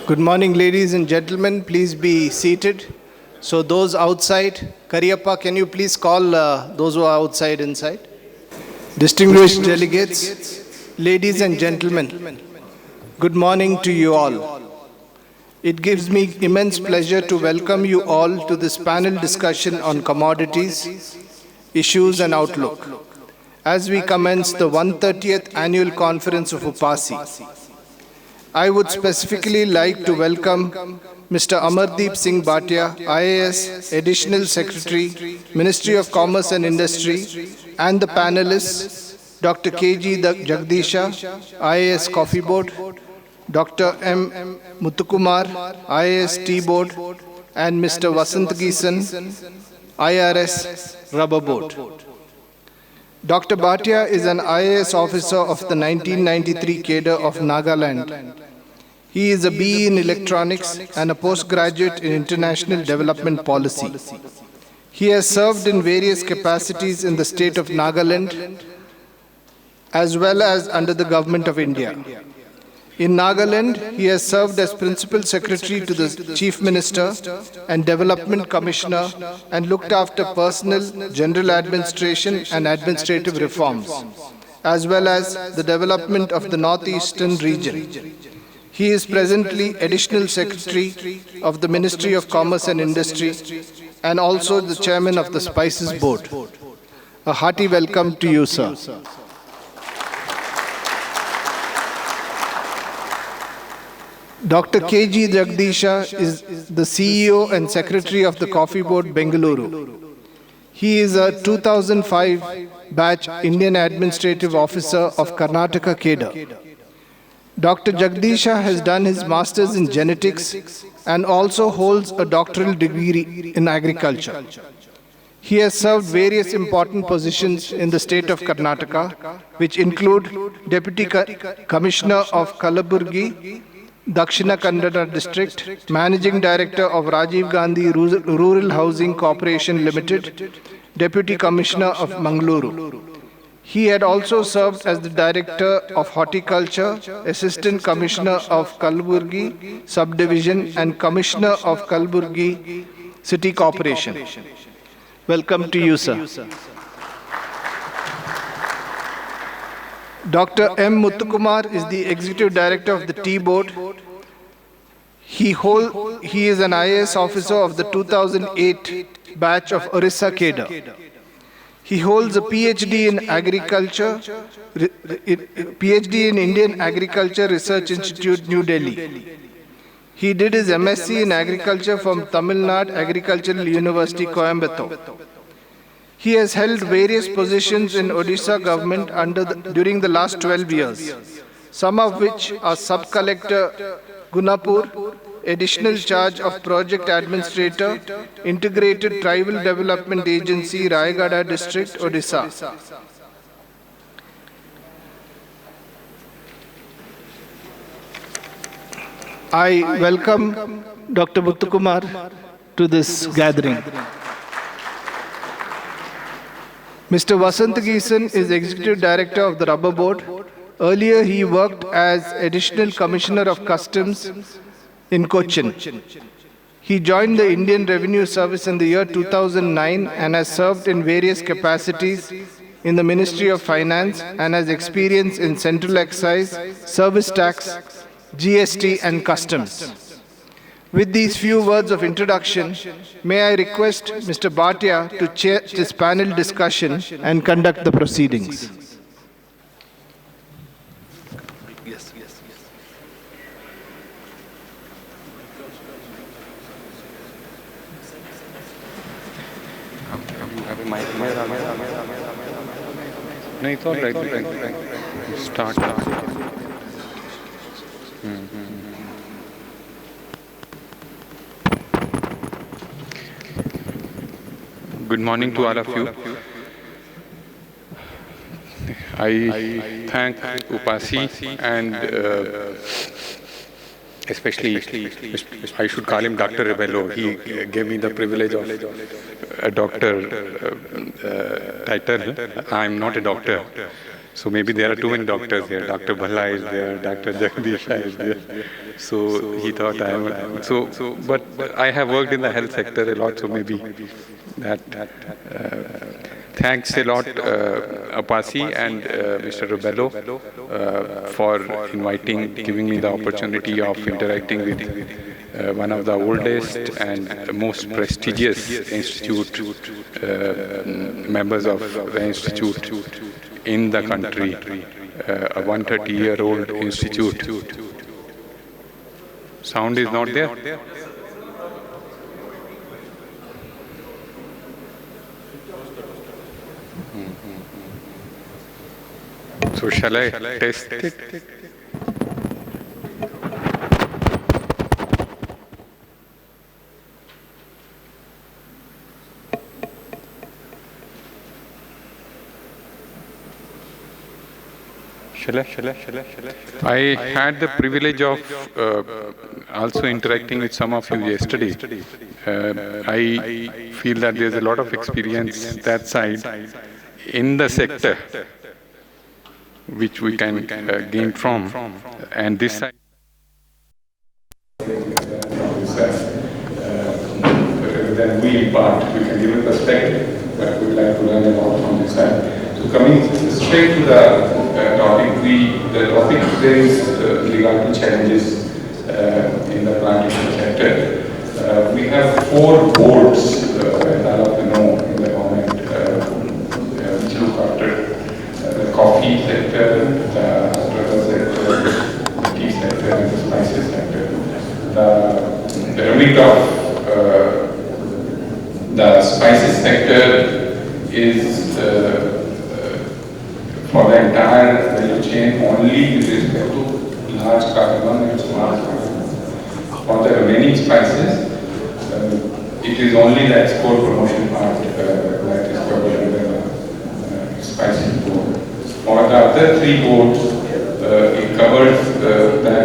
Good morning, ladies and gentlemen. Please be seated. So those outside, Kariyappa, can you please call those who are outside inside? Distinguished delegates, ladies and gentlemen, good morning to you all. It gives me immense pleasure to welcome you all to this panel discussion on commodities, issues and outlook, as we commence the 130th Annual Conference of UPASI. I would specifically like to welcome Mr. Amardeep Singh Bhatia, IAS, Additional Secretary, Ministry of Commerce and Industry, and the panelists, Dr. K.G. Jagadeesha, IAS Coffee Board, Dr. M. Muthukumar, IAS Tea Board, and Mr. Vasanthagesan, IRS Rubber Board. Dr. Bhatia is an IAS officer of the 1993 cadre of Nagaland. He is a BE in electronics and a postgraduate in international development policy. He has served in various capacities in the state of Nagaland as well as under the Government of India. In Nagaland, he has served as Principal Secretary to the Chief Minister and Development Commissioner and looked after personal, general administration and administrative reforms, as well as the development of the Northeastern region. He is presently Additional Secretary of the Ministry of Commerce and Industry and also the Chairman of the Spices Board. A hearty welcome to you, sir. Dr. K.G. Jagadeesha is the CEO and Secretary of the Coffee Board, Bengaluru. He is a 2005 batch Indian Administrative Officer of Karnataka cadre. Dr. Jagadeesha has done his Masters in Genetics and also holds a doctoral degree in agriculture. He has served various important positions in the state of Karnataka, which include Deputy Commissioner of Kalaburgi, Dakshina Kannada District, Managing Director of Rajiv Gandhi Rural Housing Corporation Limited, Deputy Commissioner of Mangaluru. He had also served as the Director of Horticulture, Assistant Commissioner of Kalaburgi Subdivision and Commissioner of Kalaburgi City Corporation. Welcome to you, sir. Dr. M. Muthukumar is the Executive Director of the Tea Board. He is an IAS officer of the 2008 batch of Orissa cadre. He holds a PhD in Agriculture, PhD in Indian Agriculture Research Institute, New Delhi. He did his MSc in Agriculture from Tamil Nadu Agricultural University, Coimbatore. He has held various positions in Odisha government during the last 12 years, some of which are Sub-Collector Gunapur, Additional Charge of Project Administrator, Integrated Tribal Development Agency, Rayagada District, Odisha. I welcome Dr. Muthukumar to this gathering. Mr. Vasanthagesan is Executive Director of the Rubber Board. Earlier, he worked as Additional Commissioner of Customs in Cochin. He joined the Indian Revenue Service in the year 2009 and has served in various capacities in the Ministry of Finance and has experience in Central Excise, Service Tax, GST and Customs. With these few words of introduction, may I request Mr. Bhatia to chair this panel discussion and conduct the proceedings. No, it's all right. Start. Good morning to all of you. I thank UPASI and especially, I should call him Dr. Rebello. He gave me the privilege of a doctor title. I am not a doctor. So maybe there are too many doctors here. Dr. Bhalla is there, Dr. Jagadeesha is there. So he thought I am. But I have worked in the health sector a lot, so maybe that. Thanks a lot, UPASI and Mr. Rubello, for giving me the opportunity of interacting with one of the oldest and most prestigious institute, members of the institute in the country, a 130-year-old institute. Sound is not there? So shall I test it? I had the privilege of also interacting with some of you yesterday. I feel that there's a lot of experience that side in the sector which we can gain from, and this side. Then we impart, we can give a perspective, but we would like to learn a lot from this side. So coming straight to the topic, the topic today is regarding challenges in the plantation sector. We have 4 boards, as all of you know, in the government, which look after the coffee sector, the rubber sector, the tea sector, and the spices sector. The remit of the spices sector is for the entire value chain only with respect to large cardamom and small cardamom. For the remaining spices, it is only the export promotion part that is covered under the spices board. For the other 3 boards, it covers the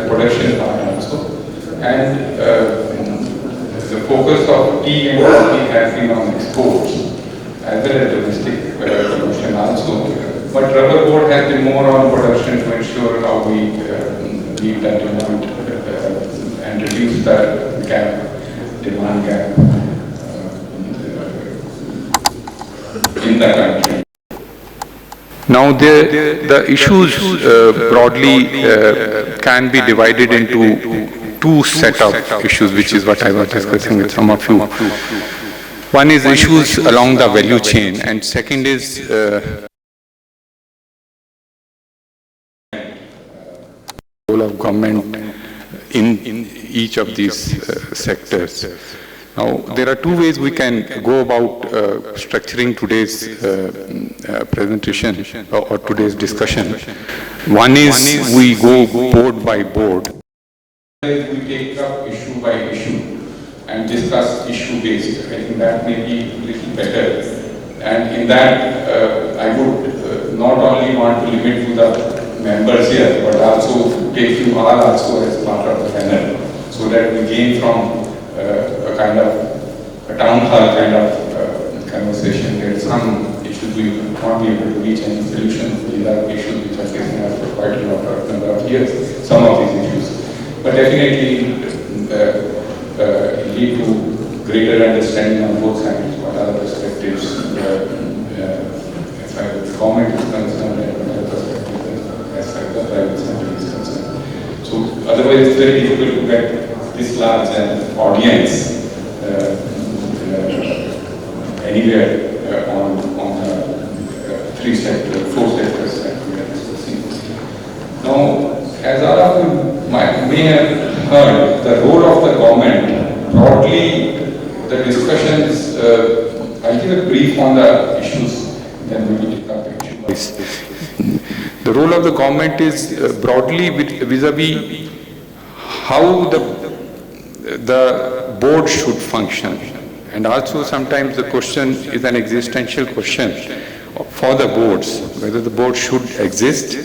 production part also, and the focus of tea and coffee has been on exports as well as domestic production also. But rubber board has been more on production to ensure how we meet that demand and reduce the gap, demand gap in the country. Now the issues broadly can be divided into 2 set of issues, which is what I was discussing with some of you. One is issues along the value chain, and second is role of government in each of these sectors. Now, there are 2 ways we can go about structuring today's presentation or today's discussion. One is we go board by board. We take up issue by issue and discuss issue based. I think that may be a little better. And in that, I would not only want to limit to the members here, but also take you all also as part of the panel, so that we gain from a kind of a town hall kind of conversation. There are some issues we will not be able to reach any solution. These are issues which are facing us for quite a lot of number of years, some of these issues. But definitely lead to greater understanding on both sides, what are the perspectives as far as the government is concerned and what are the perspectives as far as the private sector is concerned. So otherwise it's very difficult to get this large an audience anywhere on the 4 sectors that we are discussing. Now, as all of you may have heard, the role of the government, broadly the discussions, I'll give a brief on the issues, then we will take up issues. The role of the government is broadly vis-a-vis how the board should function, and also sometimes the question is an existential question for the boards, whether the board should exist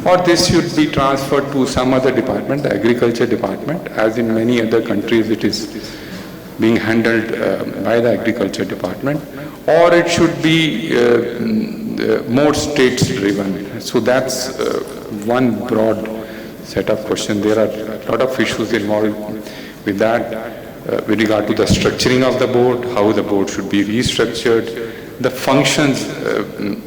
or this should be transferred to some other department, the agriculture department, as in many other countries it is being handled by the agriculture department, or it should be more states-driven. So that's one broad set of questions. There are a lot of issues involved with that, with regard to the structuring of the board, how the board should be restructured, the functions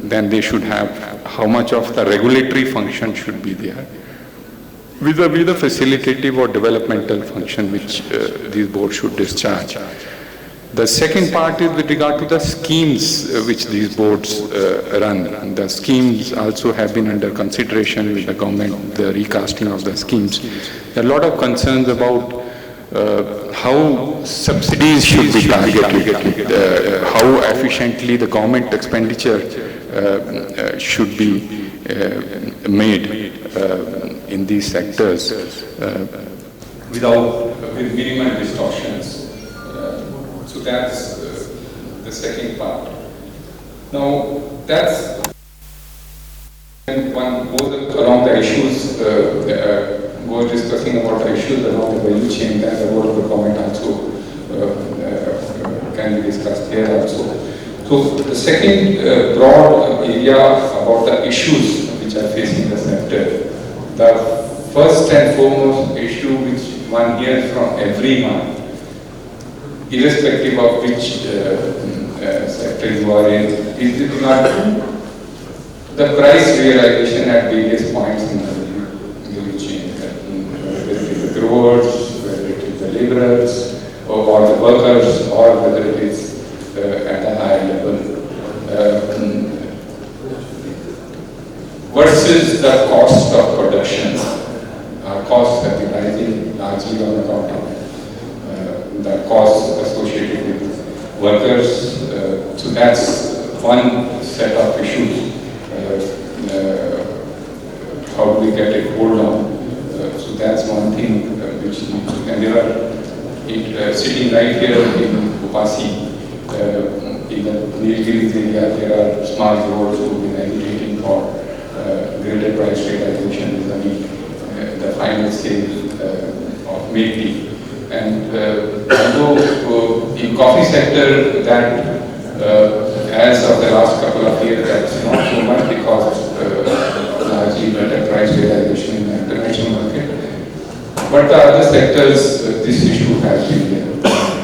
then they should have, how much of the regulatory function should be there, with the facilitative or developmental function which these boards should discharge. The second part is with regard to the schemes which these boards run. The schemes also have been under consideration with the government, the recasting of the schemes. There are a lot of concerns about how subsidies should be targeted, how efficiently the government expenditure should be made in these sectors with minimal distortions. So that's the second part. Now, that's when one goes along the issues, goes discussing about the issues along the value chain, then the role of the government also can be discussed here also. So the second broad area about the issues which are facing the sector, the first and foremost issue which one hears from everyone, irrespective of which sector you are in, is the price realization at various points in the value chain, whether it is the growers, whether it is the laborers, or the workers, or whether it is at a higher level, versus the cost of production. Our costs have been rising largely on account of the costs associated with workers. So that's one set of issues. How do we get a hold on? So that's one thing which needs to, and there are, sitting right here in UPASI, in the Nilgiris area, there are small roads who have been agitating for greater price realization vis-a-vis the final sale of milk tea. And although in coffee sector that as of the last couple of years that's not so much because of largely better price realization in the international market, but the other sectors this issue has been there.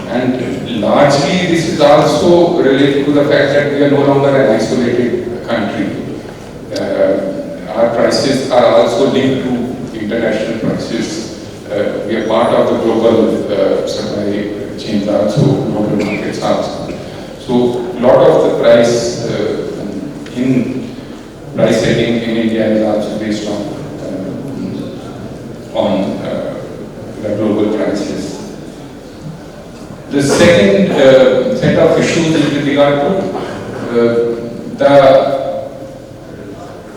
And largely this is also related to the fact that we are no longer an isolated country. Our prices are also linked to international prices. We are part of the global supply chains also, global markets also. So a lot of the price price setting in India is also based on the global prices. The second set of issues is with regard to the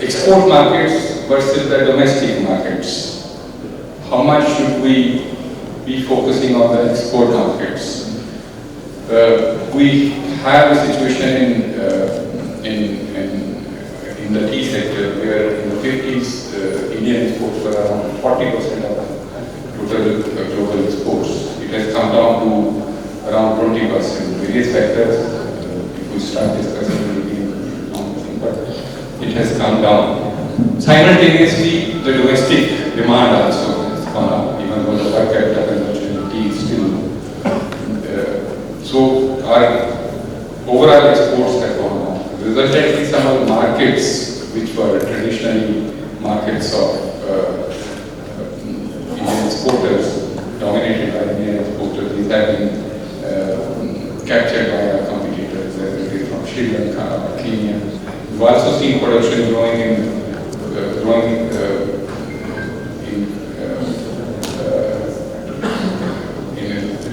export markets versus the domestic markets. How much should we be focusing on the export markets? We have a situation in the tea sector where in the 50s Indian exports were around 40% of total global exports. It has come down to around 20%. Various factors, if we start discussing, but it has come down. Simultaneously, the domestic demand also has gone up, even though the per capita consumption of tea is still. So our overall exports have gone down. Resultantly, some of the markets which were traditionally markets of Indian exporters, dominated by Indian exporters, these have been captured by our competitors, whether it is from Sri Lanka or Kenya. We've also seen production growing in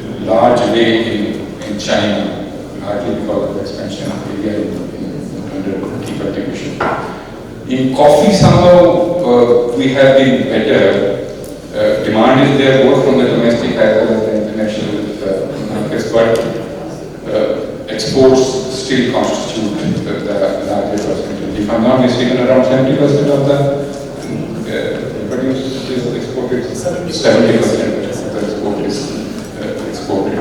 a large way in China, largely because of the expansion of area under tea cultivation. In coffee, somehow we have been better. Demand is there both from the domestic as well as the international markets, but exports still constitute the larger percentage. If I'm not mistaken, around 70% of the produce is exported. 70% of the export is exported.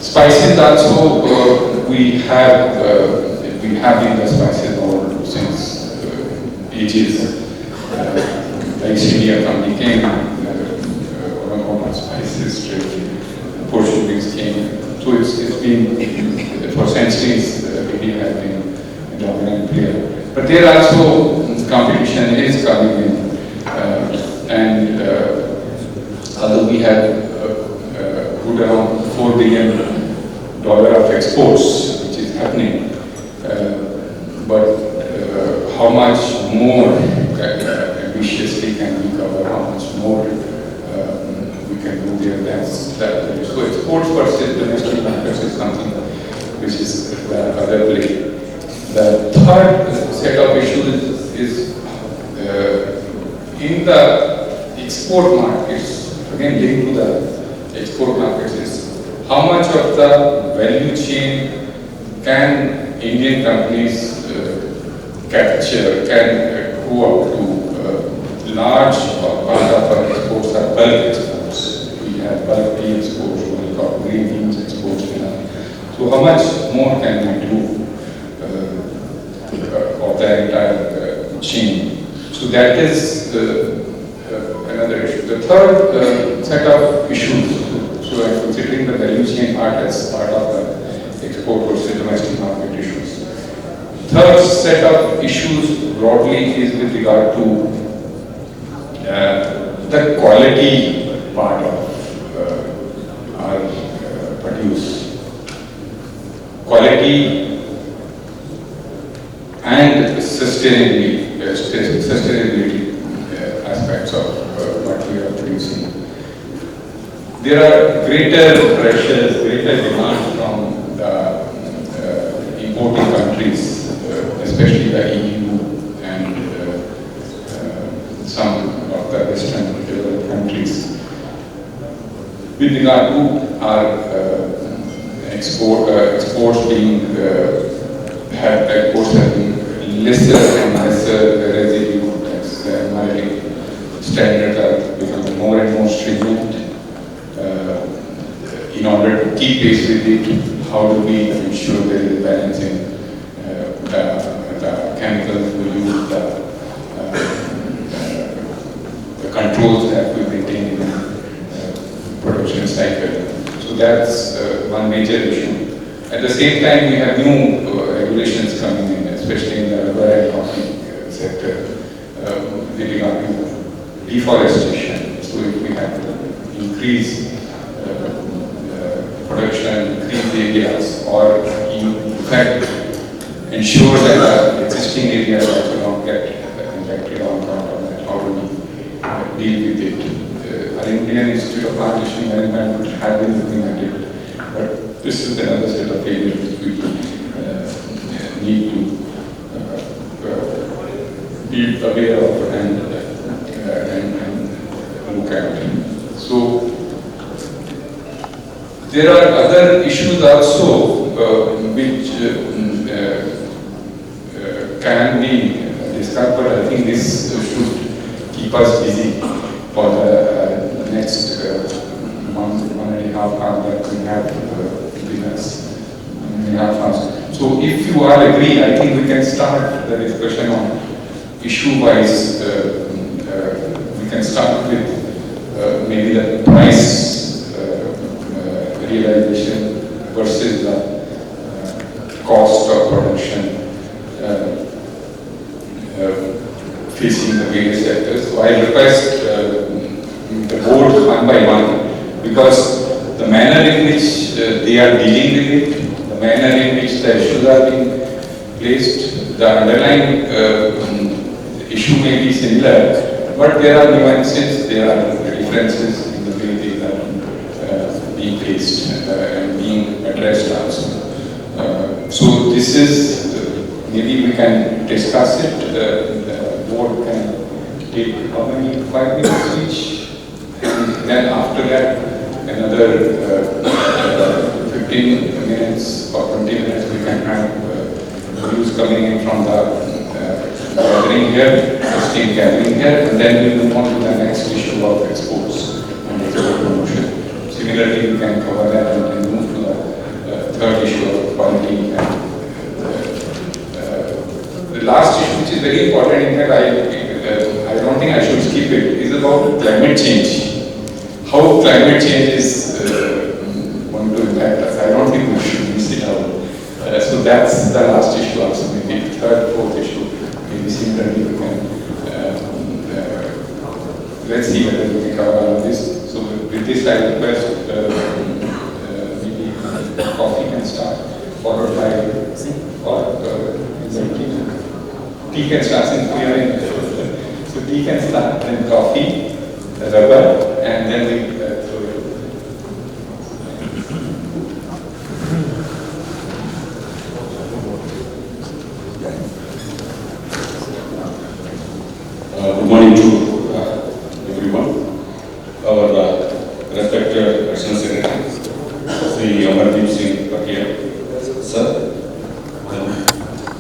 Spices also, we have been the spices world since ages. Like India became one of spices trade. Portuguese came. So it's been for centuries. India has been a dominant player. But there also competition is coming in, and although we have put around $4 billion of exports, which is happening, but how much more ambitiously can we cover? How much more we can do there? That's that. So exports versus domestic markets is something which is the other play. The third set of issues is in the export markets, again linked to the export markets, is how much of the value chain can Indian companies capture, can go up to large part of our exports are bulk exports. We have bulk tea exports, we got green beans exports. So how much more can we do of the entire chain? So that is another issue. The third set of issues, so I'm considering the value chain part as part of the export versus domestic market issues. Third set of issues broadly is with regard to the quality part of our produce. Quality and sustainability aspects of what we are producing. There are greater pressures, greater demand from the importing countries, especially the EU and some of the Western developed countries, with regard to our exports being exports having lesser and lesser residue tax. My standards are becoming more and more stringent. In order to keep pace with it, how do we ensure there is a balance in the chemicals we use, the controls that we maintain in the production cycle. So that's one major issue. At the same time, we have new regulations coming in, especially in the rubber and coffee sector, with regard to deforestation. So if we have to increase production, increase areas, or in fact ensure that the existing areas also not get impacted on account of that, how do we deal with it? Our Indian Institute of Plantation Management has been looking at it, but this is another set of areas which we need to be aware of and look at. So there are other issues also which can be discussed, but I think this should keep us busy for the next one and a half hours that we have between us. 1.5 hours. So if you all agree, I think we can start the discussion on issue-wise. We can start with maybe the price realization versus the cost of production facing the various sectors. So I request the board one by one, because the manner in which they are dealing with it, the manner in which the issues are being placed, the underlying issue may be similar, but there are nuances, there are differences in the way they are being faced and being addressed also. So this is, maybe we can discuss it, the board can take how many, 5 minutes each, and then after that another 15 minutes or 20 minutes we can have views coming in from the gathering here, esteemed gathering here, and then we move on to the next issue of exports and export promotion. Similarly, we can cover that and then move to the third issue of quality coffee. The last issue, which is very important, in fact, I don't think I should skip it, is about climate change. How climate change is going to impact us. I don't think we should miss it out. So that's the last issue also, maybe third, fourth issue, maybe similarly we can, let's see whether we can cover all of this. So with this I request maybe coffee can start, followed by, tea can start since we are in, so tea can start, then coffee, rubber, and then we throw it. Good morning to everyone. Our respected National Secretary, Sri Amardeep Singh Bhatia, sir,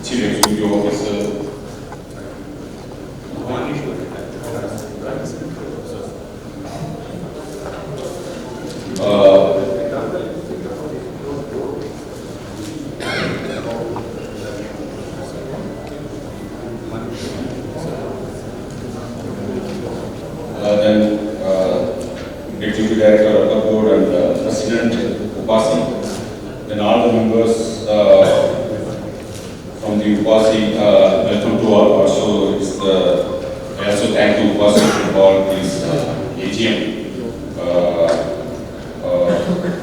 Chief Executive Officer, Executive Director of the Board and President UPASI, then all the members from the UPASI, welcome to all. Also, I also thank you UPASI for all this AGM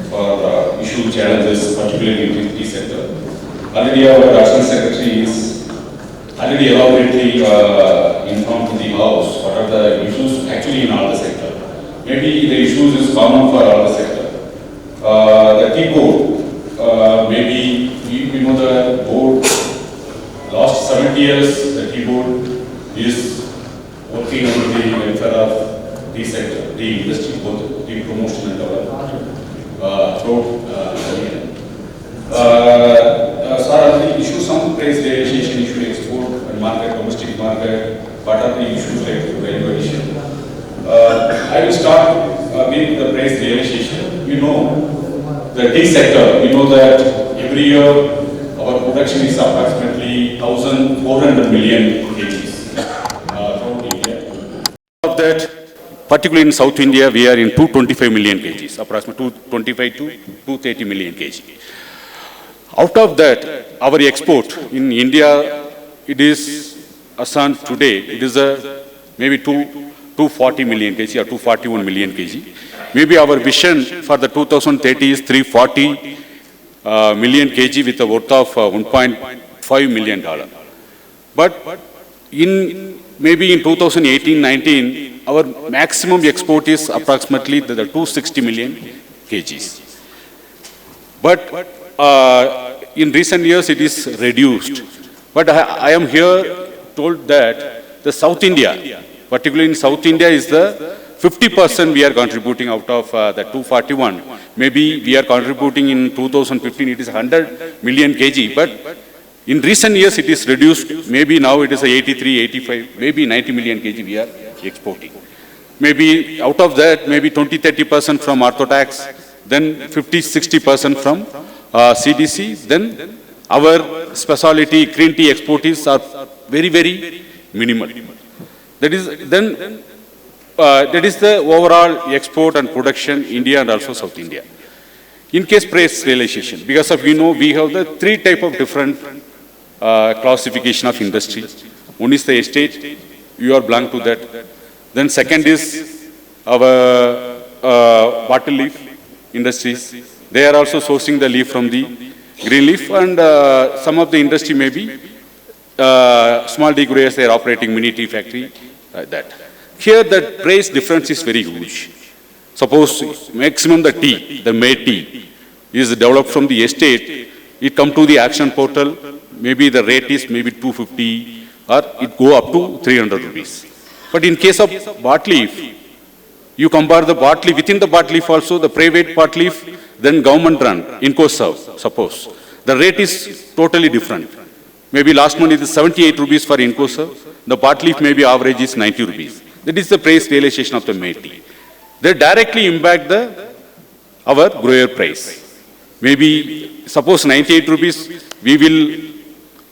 for issue challenges, particularly in the sector. Already our National Secretary is already elaborately informed to the House what are the issues actually in all the sector. Maybe the issues is common for all the sector. The tea board, maybe we know the board, last 70 years the tea board is working on the welfare of the sector, the industry, both the promotion and development throughout sir, the issue, some price realization issue, export and market, domestic market, what are the issues like value addition? I will start with the price realization. You know, the tea sector, we know that every year our production is approximately 1,400 million kgs throughout India. Of that, particularly in South India, we are in 225 million kgs, approximately 225 to 230 million kg. Out of that, our export in India, it is Assam today, it is maybe 240 million kg or 241 million kg. Maybe our vision for the 2030 is 340 million kg with a worth of $1.5 million. But maybe in 2018-19, our maximum export is approximately the 260 million kgs. But in recent years, it is reduced. But I am here told that the South India, particularly in South India, is the 50% we are contributing out of the 241. Maybe we are contributing in 2015, it is 100 million kg. But in recent years, it is reduced. Maybe now it is 83, 85, maybe 90 million kg we are exporting. Maybe out of that, maybe 20-30% from orthotax, then 50-60% from CDC, then our specialty green tea exports are very, very minimal. That is the overall export and production India and also South India. In case price realization, because of we have the three type of different classification of industry. One is the estate, you are belong to that. Then second is our bottle leaf industries. They are also sourcing the leaf from the green leaf, and some of the industry may be small tea growers, they are operating mini tea factory, that. Here the price difference is very huge. Suppose maximum the tea, the made tea, is developed from the estate, it come to the action portal, maybe the rate is maybe 250 or it go up to 300 rupees. But in case of bot leaf, you compare the bot leaf, within the bot leaf also the private bot leaf, then government run, INCO-serve, suppose. The rate is totally different. Maybe last month it is 78 rupees for INCO-serve, the bot leaf maybe average is 90 rupees. That is the price realization of the made tea. They directly impact our grower price. Maybe, suppose 98 rupees, we will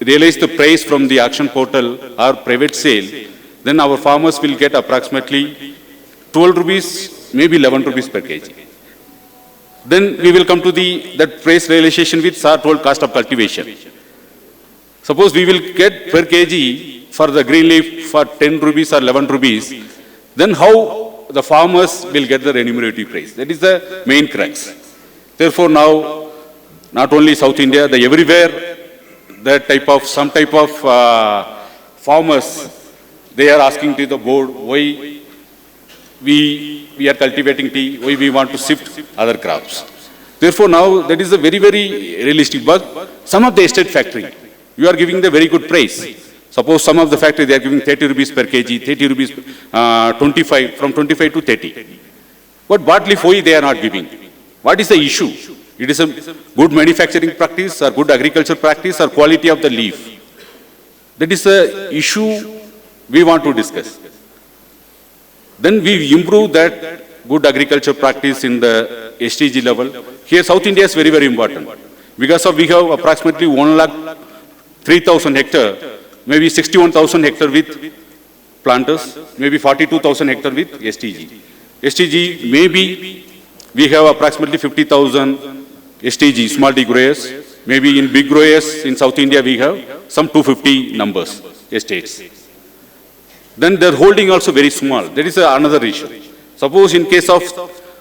realize the price from the auction portal or private sale, then our farmers will get approximately 12 rupees, maybe 11 rupees per kg. Then we will come to that price realization with sir told cost of cultivation. Suppose we will get per kg for the green leaf for 10 rupees or 11 rupees, then how the farmers will get the remunerative price? That is the main crux. Therefore now, not only South India, everywhere, some type of farmers, they are asking to the board why we are cultivating tea, why we want to shift other crops. Therefore now that is a very, very realistic. But some of the estate factory, you are giving the very good price. Suppose some of the factory they are giving 30 rupees per kg, 30 rupees, 25, from 25 to 30. But barley why they are not giving? What is the issue? It is a good manufacturing practice or good agriculture practice or quality of the leaf. That is the issue we want to discuss. Then we improve that good agriculture practice in the STG level. Here South India is very, very important. Because we have approximately 1,03,000 hectares, maybe 61,000 hectares with planters, maybe 42,000 hectares with STG. STG, maybe we have approximately 50,000 STG, small T growers. Maybe in big growers in South India we have some 250 numbers, estates. Then their holding also very small. That is another issue. Suppose in case of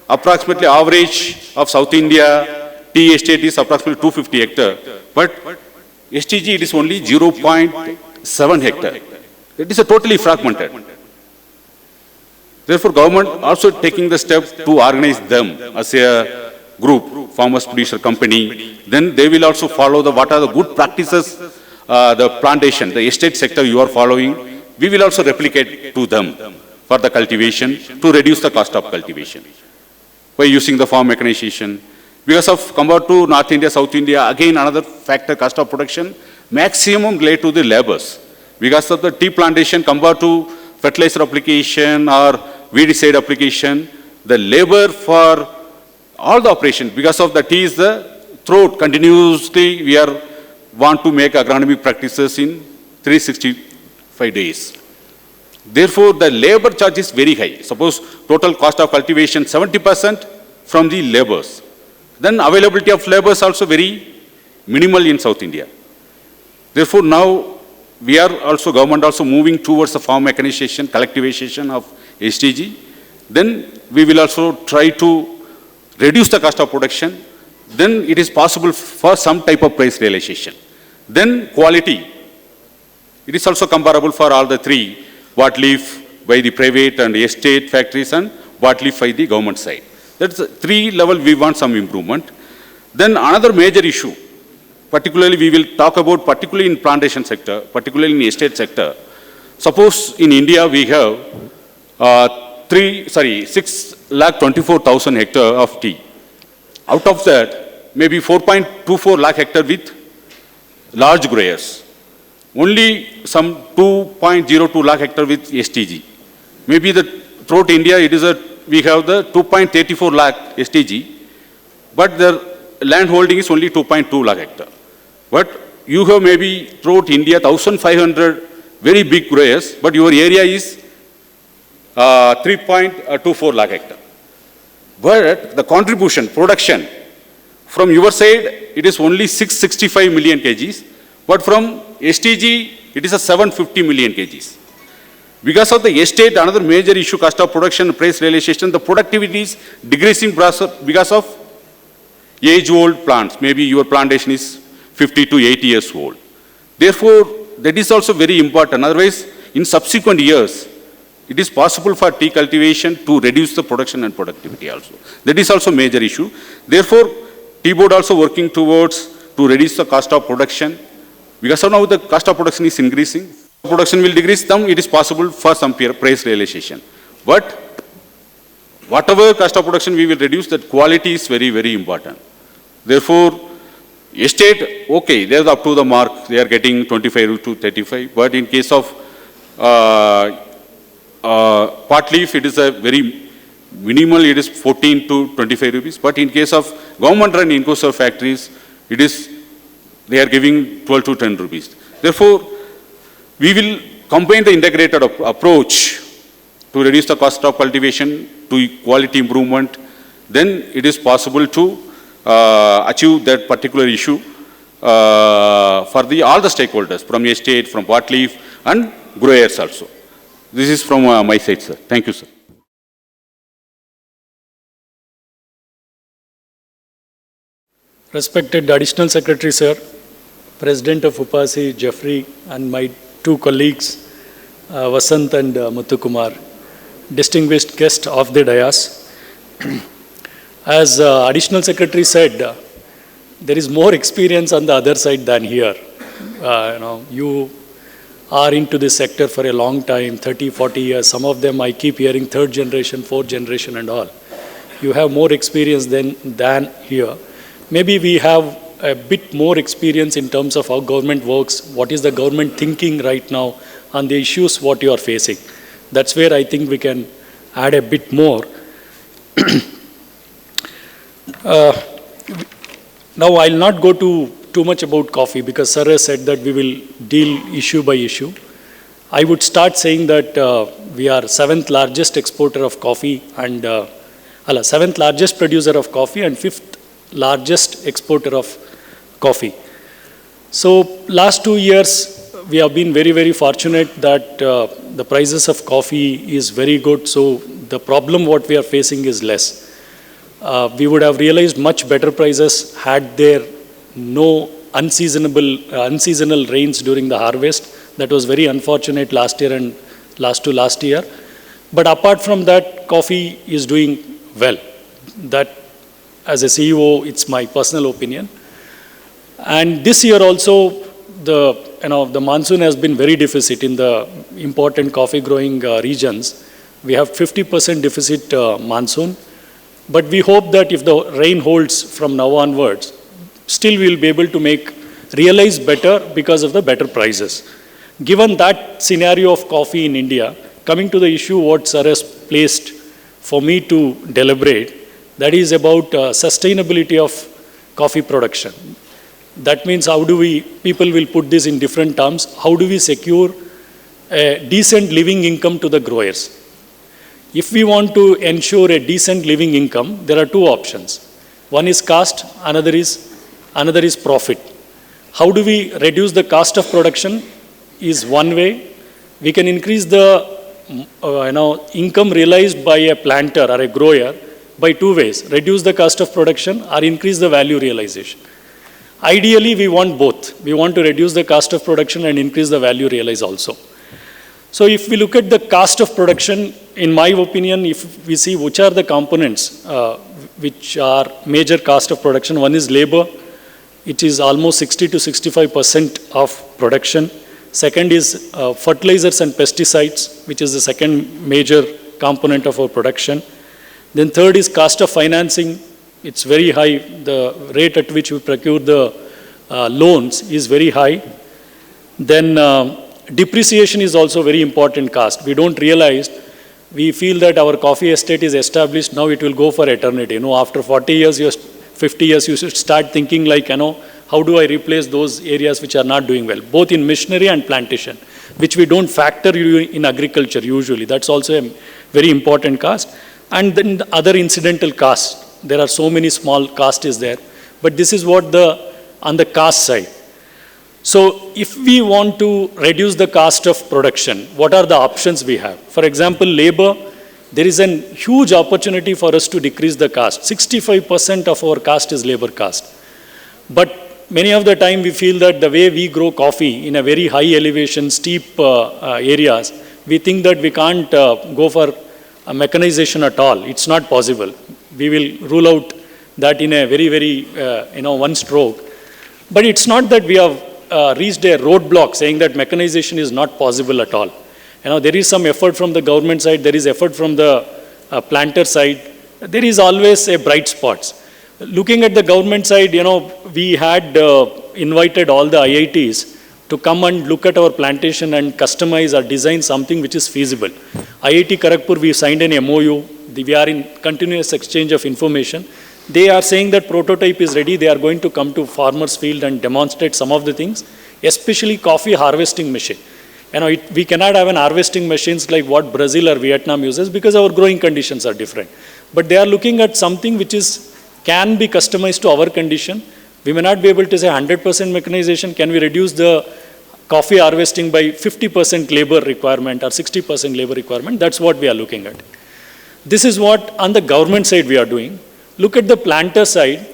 approximately average of South India, tea estate is approximately 250 hectares, but STG it is only 0.7 hectare. It is a totally fragmented. Therefore, government also taking the step to organize them as a group, farmers producer company. Then they will also follow what are the good practices, the plantation, the estate sector you are following. We will also replicate to them for the cultivation to reduce the cost of cultivation by using the farm mechanization. Because of compared to North India, South India, again another factor, cost of production, maximum related to the labors. Because of the tea plantation compared to fertilizer application or weedicide application, the labor for all the operation, because of the tea is the throat, continuously we want to make agronomic practices in 365 days. Therefore, the labor charge is very high. Suppose total cost of cultivation 70% from the labors. Then availability of labor is also very minimal in South India. Therefore, now we are also, government also moving towards the farm mechanization, collectivization of STG. Then we will also try to reduce the cost of production. Then it is possible for some type of price realization. Then quality. It is also comparable for all the three, bought leaf by the private and estate factories and bought leaf by the government side. That's three level we want some improvement. Then another major issue, particularly we will talk about particularly in plantation sector, particularly in estate sector. Suppose in India we have 6,24,000 hectares of tea. Out of that, maybe 4.24 lakh hectares with large growers. Only some 2.02 lakh hectares with STG. Maybe throughout India we have the 2.34 lakh STG, but the land holding is only 2.2 lakh hectares. But you have maybe throughout India 1,500 very big growers, but your area is 3.24 lakh hectares. But the contribution, production, from your side, it is only 665 million kgs, but from STG, it is a 750 million kgs. Because of the estate, another major issue, cost of production, price realization, the productivity is decreasing because of age-old plants. Maybe your plantation is 50 to 80 years old. Therefore, that is also very important. Otherwise, in subsequent years, it is possible for tea cultivation to reduce the production and productivity also. That is also major issue. Therefore, tea board also working towards to reduce the cost of production. Because now the cost of production is increasing. Production will decrease, then it is possible for some price realization. But whatever cost of production we will reduce, that quality is very, very important. Therefore, estate, okay, they are up to the mark, they are getting 25 to 35, but in case of pot leaf, it is a very minimal it is 14 to 25 rupees, but in case of government-run in-course factories, they are giving 12 to 10 rupees. Therefore, we will combine the integrated approach to reduce the cost of cultivation, to quality improvement. Then it is possible to achieve that particular issue for all the stakeholders, from estate, from pot leaf, and growers also. This is from my side, sir. Thank you, sir. Respected Additional Secretary, sir, President of UPASI, Jeffrey, and my two colleagues, Vasant and Muthukumar, distinguished guest of the dais. As Additional Secretary said, there is more experience on the other side than here. You are into this sector for a long time, 30, 40 years. Some of them I keep hearing third generation, fourth generation and all. You have more experience than here. Maybe we have a bit more experience in terms of how government works, what is the government thinking right now on the issues what you are facing. That's where I think we can add a bit more. Now I'll not go to too much about coffee because Sir has said that we will deal issue by issue. I would start saying that we are 7th largest exporter of coffee and 7th largest producer of coffee and 5th largest exporter of coffee. So last 2 years we have been very, very fortunate that the prices of coffee is very good. So the problem what we are facing is less. We would have realized much better prices had there no unseasonal rains during the harvest. That was very unfortunate last year and last year. But apart from that, coffee is doing well. That, as a CEO, it's my personal opinion. And this year also, the monsoon has been very deficit in the important coffee growing regions. We have 50% deficit monsoon. But we hope that if the rain holds from now onwards, still we will be able to realize better because of the better prices. Given that scenario of coffee in India, coming to the issue what Sir has placed for me to deliberate, that is about sustainability of coffee production. That means how do people will put this in different terms, how do we secure a decent living income to the growers? If we want to ensure a decent living income, there are two options. One is cost, another is profit. How do we reduce the cost of production is one way. We can increase the income realized by a planter or a grower by two ways. Reduce the cost of production or increase the value realization. Ideally, we want both. We want to reduce the cost of production and increase the value realized also. So if we look at the cost of production, in my opinion, if we see which are the components which are major cost of production, one is labor. It is almost 60 to 65% of production. Second is fertilizers and pesticides, which is the second major component of our production. Then third is cost of financing. It's very high. The rate at which we procure the loans is very high. Then depreciation is also very important cost. We don't realize, we feel that our coffee estate is established, now it will go for eternity. After 40 years, 50 years, you should start thinking like, how do I replace those areas which are not doing well, both in machinery and plantation, which we don't factor in agriculture usually. That's also a very important cost. And then the other incidental costs. There are so many small costs is there. But this is what on the cost side. So if we want to reduce the cost of production, what are the options we have? For example, labor, there is a huge opportunity for us to decrease the cost. 65% of our cost is labor cost. But many of the time we feel that the way we grow coffee in a very high elevation, steep areas, we think that we can't go for mechanization at all. It's not possible. We will rule out that in a very, very, one stroke. But it's not that we have reached a roadblock saying that mechanization is not possible at all. There is some effort from the government side, there is effort from the planter side. There is always a bright spots. Looking at the government side, we had invited all the IITs to come and look at our plantation and customize or design something which is feasible. IIT Kharagpur, we signed an MOU. We are in continuous exchange of information. They are saying that prototype is ready. They are going to come to farmers' field and demonstrate some of the things, especially coffee harvesting machine. We cannot have an harvesting machines like what Brazil or Vietnam uses because our growing conditions are different. But they are looking at something which can be customized to our condition. We may not be able to say 100% mechanization. Can we reduce the coffee harvesting by 50% labor requirement or 60% labor requirement? That's what we are looking at. This is what on the government side we are doing. Look at the planter side.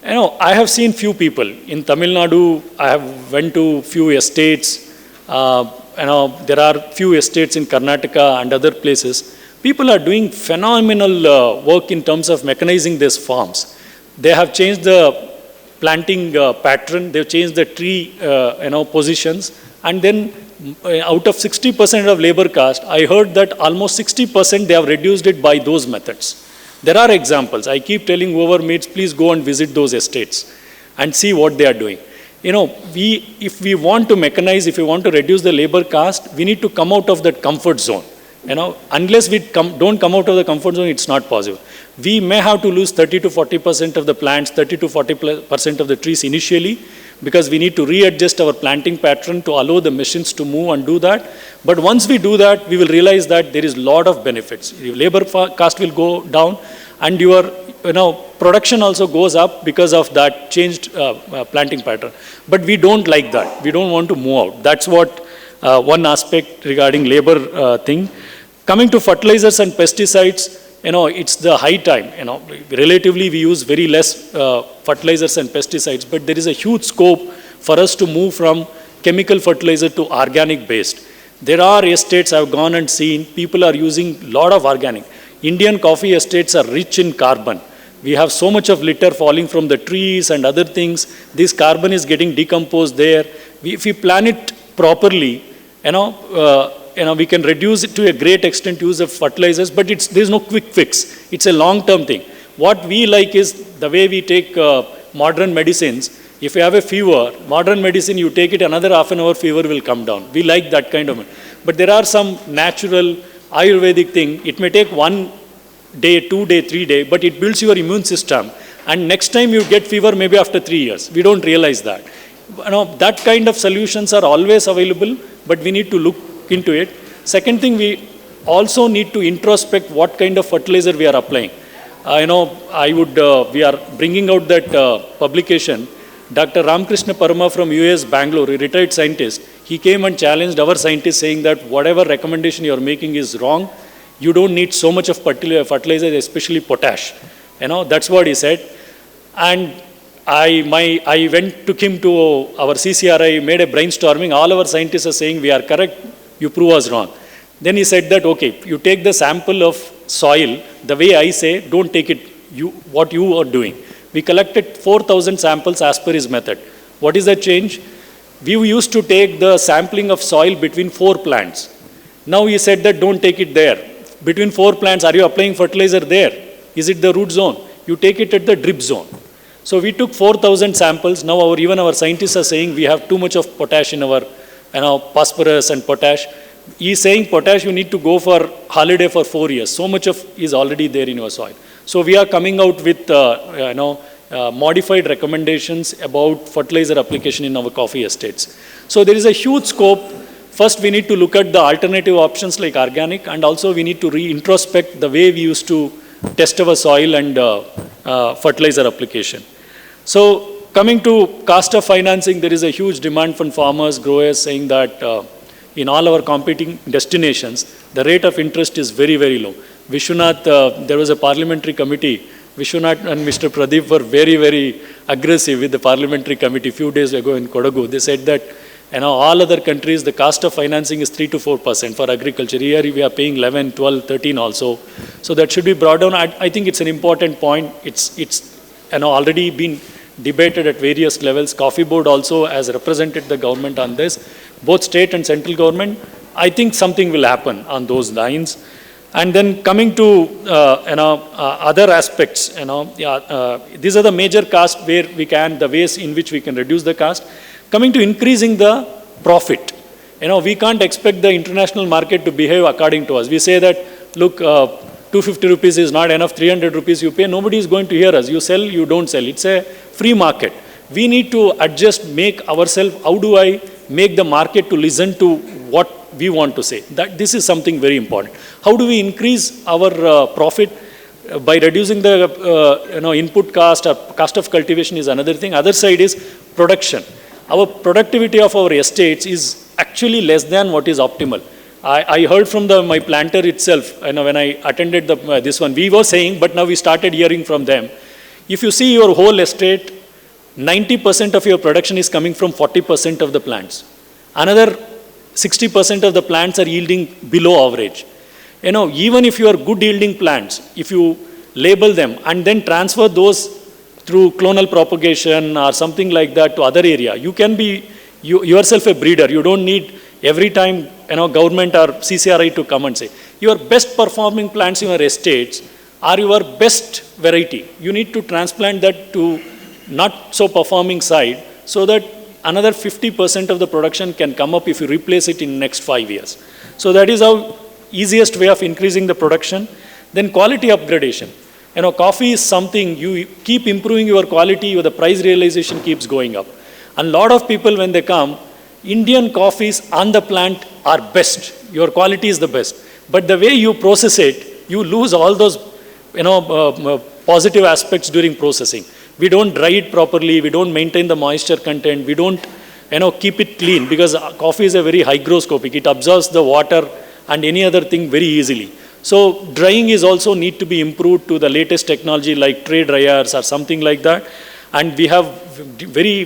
I have seen few people in Tamil Nadu. I have went to few estates. There are few estates in Karnataka and other places. People are doing phenomenal work in terms of mechanizing these farms. They have changed the planting pattern. They've changed the tree, positions, and then out of 60% of labor cost, I heard that almost 60% they have reduced it by those methods. There are examples. I keep telling whoever meets, please go and visit those estates and see what they are doing. If we want to mechanize, if we want to reduce the labor cost, we need to come out of that comfort zone. Unless we don't come out of the comfort zone, it's not possible. We may have to lose 30 to 40% of the plants, 30 to 40% of the trees initially, because we need to readjust our planting pattern to allow the machines to move and do that. But once we do that, we will realize that there is a lot of benefits. Your labor cost will go down, and your production also goes up because of that changed planting pattern. But we don't like that. We don't want to move out. That's what one aspect regarding labor thing. Coming to fertilizers and pesticides, it's the high time. Relatively we use very less fertilizers and pesticides, but there is a huge scope for us to move from chemical fertilizer to organic based. There are estates I've gone and seen, people are using a lot of organic. Indian coffee estates are rich in carbon. We have so much of litter falling from the trees and other things. This carbon is getting decomposed there. If we plan it properly, we can reduce it to a great extent use of fertilizers, but there's no quick fix. It's a long-term thing. What we like is the way we take modern medicines. If you have a fever, modern medicine, you take it another half an hour, fever will come down. We like that kind of. But there are some natural Ayurvedic thing. It may take 1 day, 2 day, 3 day, but it builds your immune system. And next time you get fever, maybe after 3 years. We don't realize that. That kind of solutions are always available, but we need to look into it. Second thing, we also need to introspect what kind of fertilizer we are applying. We are bringing out that publication. Dr. Ramakrishna Parama from US, Bangalore, a retired scientist, he came and challenged our scientists saying that whatever recommendation you are making is wrong. You don't need so much of fertilizer, especially potash. That's what he said. And I took him to our CCRI, made a brainstorming. All our scientists are saying we are correct, you prove us wrong. Then he said that, okay, you take the sample of soil, the way I say, don't take it, what you are doing. We collected 4,000 samples as per his method. What is the change? We used to take the sampling of soil between 4 plants. Now he said that don't take it there. Between 4 plants, are you applying fertilizer there? Is it the root zone? You take it at the drip zone. So we took 4,000 samples. Now even our scientists are saying we have too much of potash in our, phosphorus and potash. He's saying potash you need to go for holiday for 4 years. So much of is already there in your soil. So we are coming out with modified recommendations about fertilizer application in our coffee estates. So there is a huge scope. First, we need to look at the alternative options like organic, and also we need to introspect the way we used to test our soil and fertilizer application. So coming to cost of financing, there is a huge demand from farmers, growers saying that in all our competing destinations, the rate of interest is very, very low. Vishwanath, there was a parliamentary committee. Vishwanath and Mr. Pradeep were very, very aggressive with the parliamentary committee a few days ago in Kodagu. They said that all other countries, the cost of financing is 3 to 4% for agriculture. Here we are paying 11, 12, 13 also. So that should be brought down. I think it's an important point. It's already been debated at various levels. Coffee Board also has represented the government on this, both state and central government. I think something will happen on those lines. And then coming to other aspects, these are the major costs where we can, the ways in which we can reduce the cost. Coming to increasing the profit. We can't expect the international market to behave according to us. We say that, look, 250 rupees is not enough, 300 rupees you pay, nobody is going to hear us. You sell, you don't sell. It's a free market. We need to adjust, make ourselves, how do I make the market to listen to what we want to say? This is something very important. How do we increase our profit? By reducing the input cost or cost of cultivation is another thing. Other side is production. Our productivity of our estates is actually less than what is optimal. I heard from my planter itself, when I attended this one, we were saying, but now we started hearing from them. If you see your whole estate, 90% of your production is coming from 40% of the plants. Another 60% of the plants are yielding below average. Even if you are good yielding plants, if you label them and then transfer those through clonal propagation or something like that to other area, you can be yourself a breeder. You don't need every time government or CCRI to come and say. Your best performing plants in your estates are your best variety. You need to transplant that to not so performing side so that another 50% of the production can come up if you replace it in next 5 years. So that is how easiest way of increasing the production. Then quality upgradation. Coffee is something, you keep improving your quality, the price realization keeps going up. And a lot of people when they come, Indian coffees on the plant are best. Your quality is the best. But the way you process it, you lose all those positive aspects during processing. We don't dry it properly, we don't maintain the moisture content, we don't keep it clean because coffee is a very hygroscopic. It absorbs the water and any other thing very easily. So drying is also need to be improved to the latest technology like tray dryers or something like that. And we have very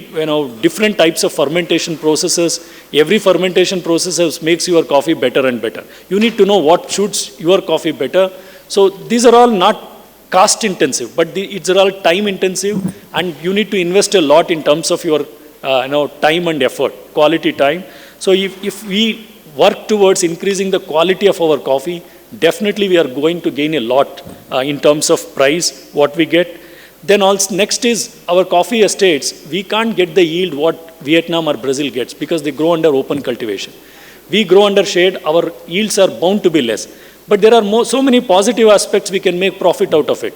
different types of fermentation processes. Every fermentation process makes your coffee better and better. You need to know what suits your coffee better. So these are all not cost intensive, but it's all time intensive, and you need to invest a lot in terms of your time and effort, quality time. So if we work towards increasing the quality of our coffee, definitely we are going to gain a lot in terms of price, what we get. Then also next is our coffee estates. We can't get the yield what Vietnam or Brazil gets because they grow under open cultivation. We grow under shade, our yields are bound to be less. But there are so many positive aspects we can make profit out of it.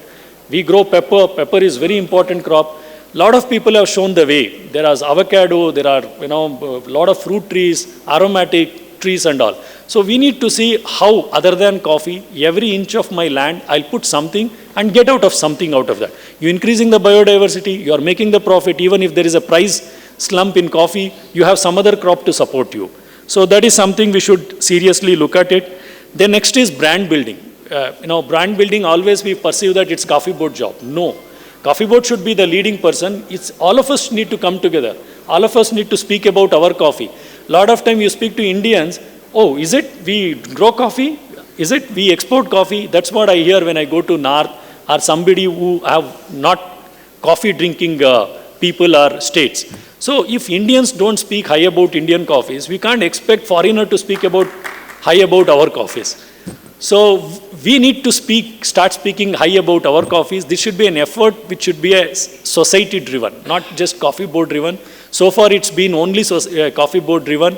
We grow pepper. Pepper is very important crop. A lot of people have shown the way. There is avocado, there are a lot of fruit trees, aromatic trees and all. So we need to see how, other than coffee, every inch of my land, I'll put something and get out of something out of that. You're increasing the biodiversity, you are making the profit. Even if there is a price slump in coffee, you have some other crop to support you. So that is something we should seriously look at it. Then next is brand building. Brand building, always we perceive that it's coffee board job. No. Coffee board should be the leading person. It's all of us need to come together. All of us need to speak about our coffee. A lot of time you speak to Indians, oh, is it we grow coffee? Is it we export coffee? That's what I hear when I go to North or somebody who have not coffee drinking people or states. So if Indians don't speak high about Indian coffees, we can't expect foreigner to speak high about our coffees. So we need to start speaking high about our coffees. This should be an effort which should be a society driven, not just coffee board driven. So far it's been only coffee board driven.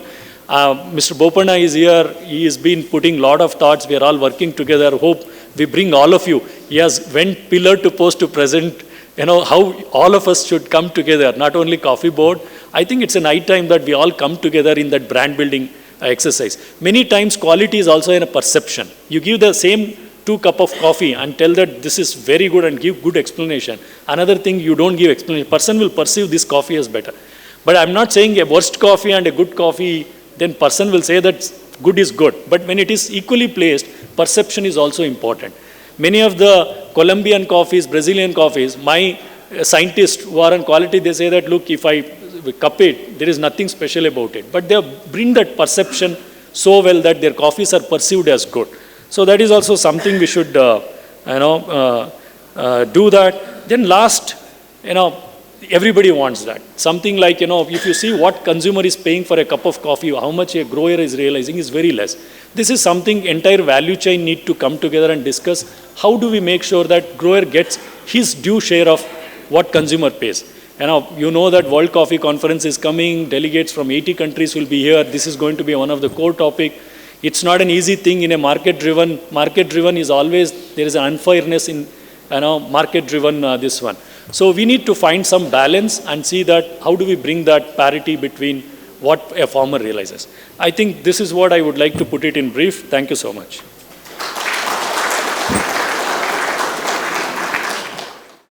Mr. Bopanna is here. He has been putting a lot of thoughts. We are all working together. Hope we bring all of you. He has went pillar to post to present, how all of us should come together, not only coffee board. I think it's a night time that we all come together in that brand building exercise. Many times quality is also in a perception. You give the same 2 cups of coffee and tell that this is very good and give good explanation. Another thing, you don't give explanation. Person will perceive this coffee as better. But I'm not saying a worst coffee and a good coffee, then person will say that good is good. But when it is equally placed, perception is also important. Many of the Colombian coffees, Brazilian coffees, my scientists who are on quality, they say that, look, if I cup it, there is nothing special about it. But they bring that perception so well that their coffees are perceived as good. So that is also something we should, do that. Then last, everybody wants that. Something like, if you see what consumer is paying for a cup of coffee, how much a grower is realizing is very less. This is something entire value chain need to come together and discuss. How do we make sure that grower gets his due share of what consumer pays? You know that World Coffee Conference is coming, delegates from 80 countries will be here. This is going to be one of the core topic. It's not an easy thing in a market-driven is always, there is an unfairness in, market-driven this one. So we need to find some balance and see that how do we bring that parity between what a farmer realizes. I think this is what I would like to put it in brief. Thank you so much.